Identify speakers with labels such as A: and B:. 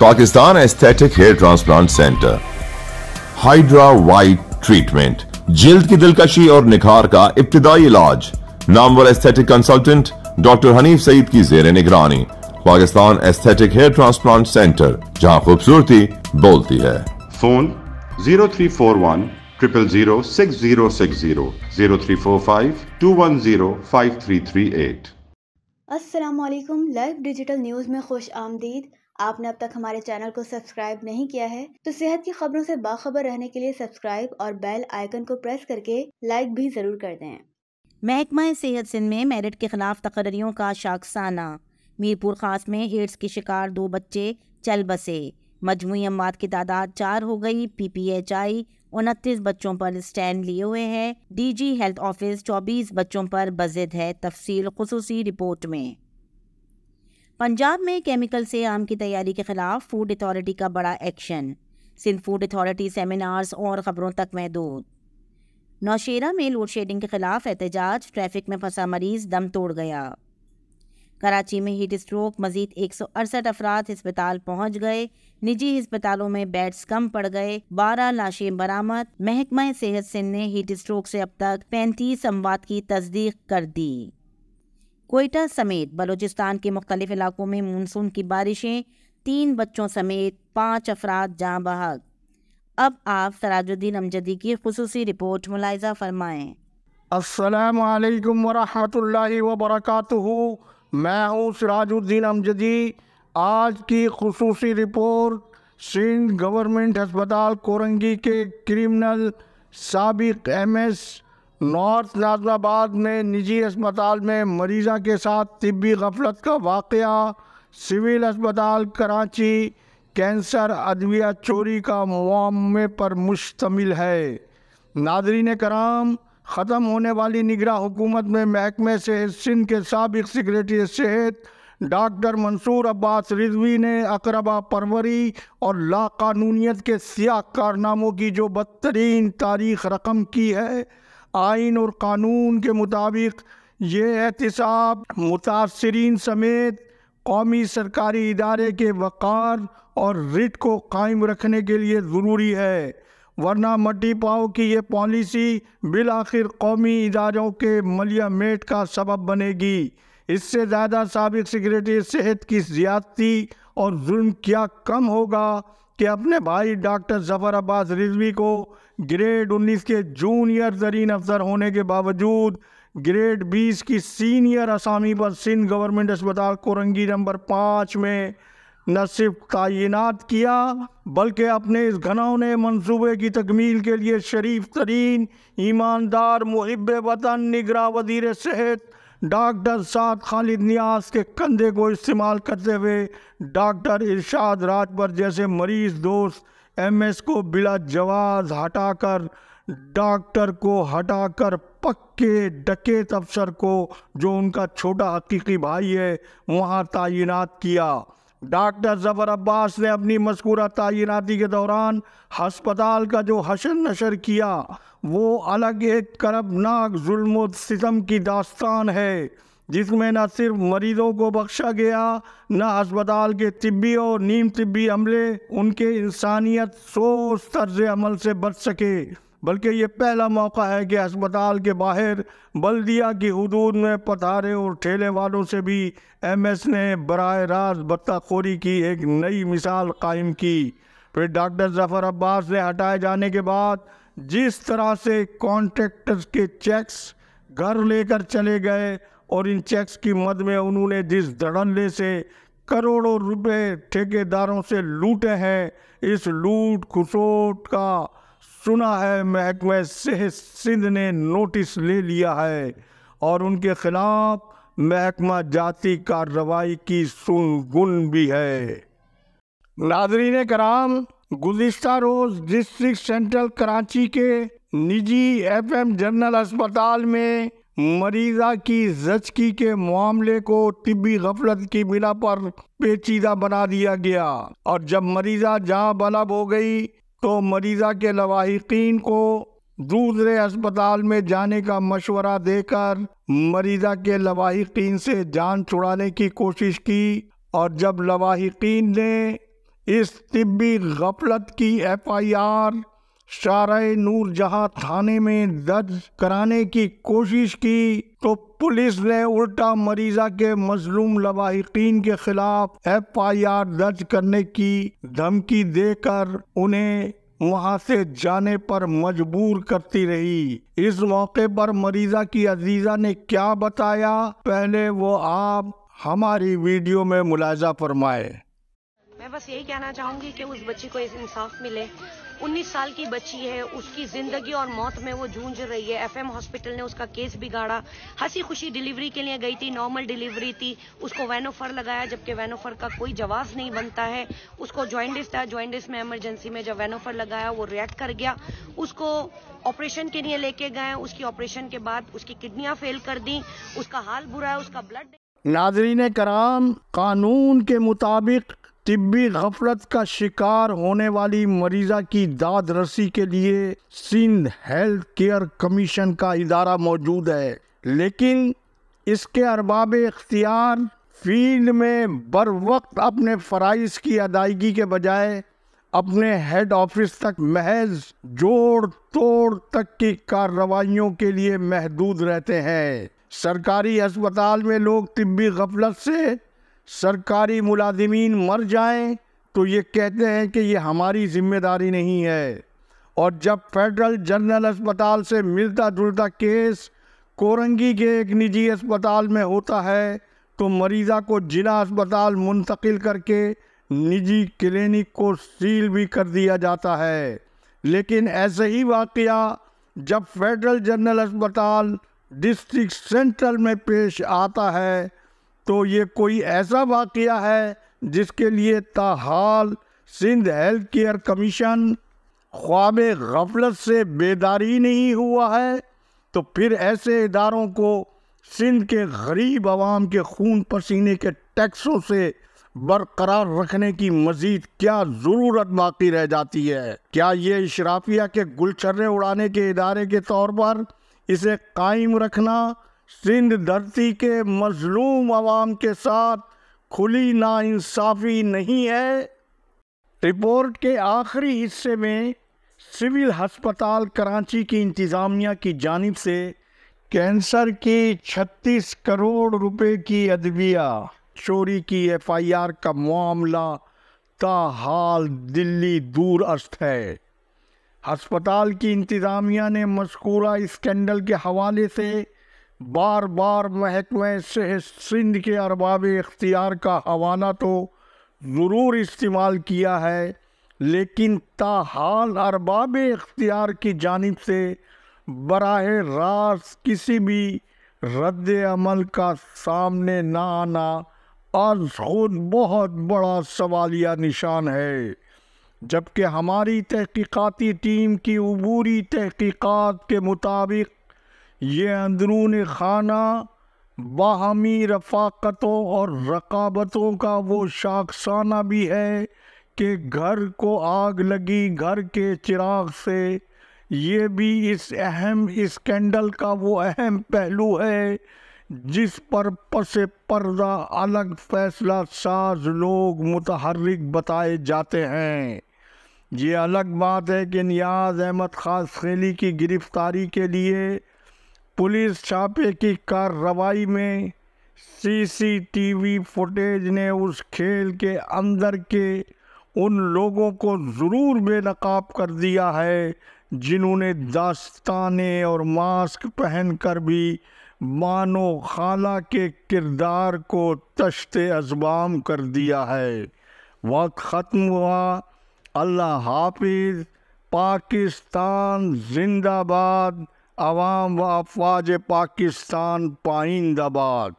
A: Pakistan aesthetic hair transplant centre. Hydra white treatment, जिल्द की दिलकशी और निखार का इब्तिदाई इलाज। नामवर aesthetic consultant doctor Hanif Saeed की जेर निगरानी। Pakistan aesthetic hair transplant centre, जहां खूबसूरती बोलती है।
B: फोन 0341 000 6060 0345 210 5338।
C: अस्सलामुअलैकुम। लाइव डिजिटल न्यूज़ में खुश आमदीद। आपने अब तक हमारे चैनल को सब्सक्राइब नहीं किया है तो सेहत की खबरों से बाखबर रहने के लिए सब्सक्राइब और बेल आइकन को प्रेस करके लाइक भी ज़रूर कर दें।
D: महकमा सेहत सिंध में मेरिट के खिलाफ तकर्रियों का शाखसाना। मीरपुर खास में एड्स के शिकार 2 बच्चे चल बसे। मजमूई अमवात की तादाद 4 हो गई। PPHI 29 बच्चों पर स्टैंड लिए हुए है। DG हेल्थ ऑफिस 24 बच्चों पर बज़िद है। तफसील खुसूसी रिपोर्ट में। पंजाब में केमिकल से आम की तैयारी के खिलाफ फूड अथॉरिटी का बड़ा action. Sindh food authority seminars और खबरो68 तक महदूद। नौशेरा में लोड शेडिंग के खिलाफ एहतजाज। ट्रैफिक में फंसा मरीज दम तोड़ गया। कराची में हीट स्ट्रोक, मजीद 168 अफराद अस्पताल पहुंच गए। निजी अस्पतालों में बेड्स कम पड़ गए। 12 लाशें बरामद। महकमा सेहत सिंध ने हीट स्ट्रोक से अब तक 35 अमवात की तस्दीक कर दी। कोयटा समेत बलूचिस्तान के मुख्तलिफ इलाकों में मानसून की बारिशें, 3 बच्चों समेत 5 अफराद जाँ बहक। अब आप सराजुद्दीन अमजदी की खुसूसी रिपोर्ट मुलाहिजा फरमाएँ।
E: अस्सलामु अलैकुम वरहमतुल्लाहि वबरकातुहू। मैं हूँ सराजुद्दीन अमजदी। आज की खुसूसी रिपोर्ट सिंध गवर्नमेंट अस्पताल कोरंगी के क्रिमिनल साबिक MS नॉर्थ नाज़िमाबाद में निजी अस्पताल में मरीज़ा के साथ तिब्बी गफलत का वाक़या। सिविल अस्पताल कराची कैंसर अदविया चोरी का मुआमले पर मुश्तमिल है। नाज़रीन कराम, ख़त्म होने वाली निगरां हुकूमत में महकमे सेहत सिंध के साबिक सेक्रेटरी सेहत डॉक्टर मंसूर अब्बास रिजवी ने अकरबा परवरी और लाकानूनियत के सियाह कारनामों की जो बदतरीन तारीख़ रकम की है, आइन और कानून के मुताबिक ये एहतिसाब मुतासरीन समेत कौमी सरकारी इदारे के वक़ार और रिट को कायम रखने के लिए ज़रूरी है, वरना मट्टी पाओ की ये पॉलिसी बिल आखिर कौमी इदारों के मलिया मेट का सबब बनेगी। इससे ज़्यादा साबिक सेक्रेटरी सेहत की ज़्यादती और जुल्म क्या कम होगा कि अपने भाई डॉक्टर ज़फ़र अब्बास रिजवी को ग्रेड 19 के जूनियर तरीन अफसर होने के बावजूद ग्रेड 20 की सीनियर असामी पर सिंध गवर्नमेंट अस्पताल कोरंगी नंबर 5 में न सिर्फ तैनात किया, बल्कि अपने इस घनौने मंसूबे की तकमील के लिए शरीफ तरीन, ईमानदार, मुहिब वतन, निगरां वज़ीर सेहत डॉक्टर साद खालिद नियाज़ के कंधे को इस्तेमाल करते हुए डॉक्टर इरशाद राजबर जैसे मरीज दोस्त MS को बिला जवाज़ हटाकर डॉक्टर को हटाकर पक्के डकैत अफसर को, जो उनका छोटा हकीकी भाई है, वहाँ तैनात किया। डॉक्टर ज़फ़र अब्बास ने अपनी मज़कूरा तैनाती के दौरान हस्पताल का जो हशर नशर किया वो अलग एक करबनाक जुल्म और सितम की दास्तान है, जिसमें न सिर्फ मरीज़ों को बख्शा गया, न अस्पताल के तिब्बी और नीम तिब्बी अमले उनके इंसानियत सोच तर्ज अमल से बच सके, बल्कि ये पहला मौका है कि अस्पताल के बाहर बल्दिया की हुदूद में पथारे और ठेले वालों से भी MS ने बराह रास्त बत्ताखोरी की एक नई मिसाल कायम की। फिर डॉक्टर ज़फ़र अब्बास ने हटाए जाने के बाद जिस तरह से कॉन्ट्रैक्टर्स के चेक्स घर लेकर चले गए और इन चेक्स की मद में उन्होंने जिस धड़ल्ले से करोड़ों रुपए ठेकेदारों से लूटे हैं, इस लूट खसोट का सुना है महकमा सेहत सिंध ने नोटिस ले लिया है और उनके खिलाफ महकमा जाती कार्रवाई की सुनगुन भी है। नाज़रीन कराम, गुज़िश्ता रोज़ डिस्ट्रिक्ट सेंट्रल कराची के निजी FM जनरल अस्पताल में मरीज़ा की ज़चकी के मामले को तिब्बी गफलत की बिना पर पेचीदा बना दिया गया और जब मरीज़ा जहाँ बलब हो गई तो मरीज़ा के लवाहिकीन को दूसरे अस्पताल में जाने का मशवरा देकर मरीज़ा के लवाहिकीन से जान छुड़ाने की कोशिश की और जब लवाहिकीन ने اس طبی غفلت کی FIR شارع نور جہاں تھانے میں درج کرانے کی کوشش کی تو پولیس نے الٹا مریضہ کے مظلوم لواحقین کے خلاف FIR درج کرنے کی دھمکی دے کر انہیں وہاں سے جانے پر مجبور کرتی رہی۔ اس موقع پر مریضہ کی عزیزہ نے کیا بتایا، پہلے وہ آپ ہماری ویڈیو میں ملاحظہ فرمائے۔
F: میں بس یہی کہنا چاہوں گی کہ اس بچی کو انصاف ملے۔ 19 سال کی بچی ہے، اس کی زندگی اور موت میں وہ جونج رہی ہے۔ FM ہاسپٹل نے اس کا کیس بگاڑا۔ ہنسی خوشی ڈیلیوری کے لیے گئی تھی، نارمل ڈیلیوری تھی، اس کو وینوفر لگایا جبکہ وینوفر کا کوئی جواز نہیں بنتا ہے۔ اس کو جوائنٹس تھا، جوائنٹس میں ایمرجنسی میں جب وینوفر لگایا وہ ریئیکٹ کر گیا۔ اس کو آپریشن کے لیے لے کے گئے، اس کی آپریشن کے بعد اس کی کڈنیاں فیل کر دیں، اس کا حال برا ہے، اس کا بلڈ۔
E: ناظرین کرام، قانون کے مطابق طبی غفلت کا شکار ہونے والی مریضہ کی داد رسی کے لیے سندھ ہیلتھ کیئر کمیشن کا ادارہ موجود ہے، لیکن اس کے ارباب اختیار فیلڈ میں بر وقت اپنے فرائض کی ادائیگی کے بجائے اپنے ہیڈ آفس تک محض جوڑ توڑ تک کی کارروائیوں کے لیے محدود رہتے ہیں۔ سرکاری ہسپتال میں لوگ طبی غفلت سے سرکاری ملازمین مر جائیں تو یہ کہتے ہیں کہ یہ ہماری ذمہ داری نہیں ہے، اور جب فیڈرل جنرل ہسپتال سے ملتا جلتا کیس کورنگی کے ایک نجی ہسپتال میں ہوتا ہے تو مریضہ کو ضلع ہسپتال منتقل کر کے نجی کلینک کو سیل بھی کر دیا جاتا ہے۔ لیکن ایسے ہی واقعہ جب فیڈرل جنرل ہسپتال ڈسٹرکٹ سینٹرل میں پیش آتا ہے تو یہ کوئی ایسا واقعہ ہے جس کے لیے تاحال سندھ ہیلتھ کیئر کمیشن خواب غفلت سے بیداری نہیں ہوا ہے، تو پھر ایسے اداروں کو سندھ کے غریب عوام کے خون پسینے کے ٹیکسوں سے برقرار رکھنے کی مزید کیا ضرورت باقی رہ جاتی ہے؟ کیا یہ اشرافیہ کے گلچھرے اڑانے کے ادارے کے طور پر اسے قائم رکھنا سندھ دھرتی کے مظلوم عوام کے ساتھ کھلی ناانصافی نہیں ہے؟ رپورٹ کے آخری حصے میں سول ہسپتال کراچی کی انتظامیہ کی جانب سے کینسر کی 36 کروڑ روپے کی ادویہ چوری کی FIR کا معاملہ تاحال دلی دور است ہے۔ ہسپتال کی انتظامیہ نے مذکورہ اسکینڈل کے حوالے سے بار بار محکمہ صحت سندھ کے ارباب اختیار کا حوالہ تو ضرور استعمال کیا ہے، لیکن تاحال ارباب اختیار کی جانب سے براہ راست کسی بھی رد عمل کا سامنے نہ آنا از خود بہت بڑا سوالیہ نشان ہے، جبکہ ہماری تحقیقاتی ٹیم کی عبوری تحقیقات کے مطابق یہ اندرون خانہ باہمی رفاقتوں اور رقابتوں کا وہ شاخسانہ بھی ہے کہ گھر کو آگ لگی گھر کے چراغ سے، یہ بھی اس اہم اسکینڈل کا وہ اہم پہلو ہے جس پر پس پردہ الگ فیصلہ ساز لوگ متحرک بتائے جاتے ہیں۔ یہ الگ بات ہے کہ نیاز احمد خاص خیلی کی گرفتاری کے لیے پولیس چھاپے کی کارروائی میں CCTV فوٹیج نے اس کھیل کے اندر کے ان لوگوں کو ضرور بے نقاب کر دیا ہے جنہوں نے داستانے اور ماسک پہن کر بھی بانو خالہ کے کردار کو تشت ازبام کر دیا ہے۔ وقت ختم ہوا۔ اللہ حافظ۔ پاکستان زندہ باد۔ عوام و افواج پاکستان پائندہ باد۔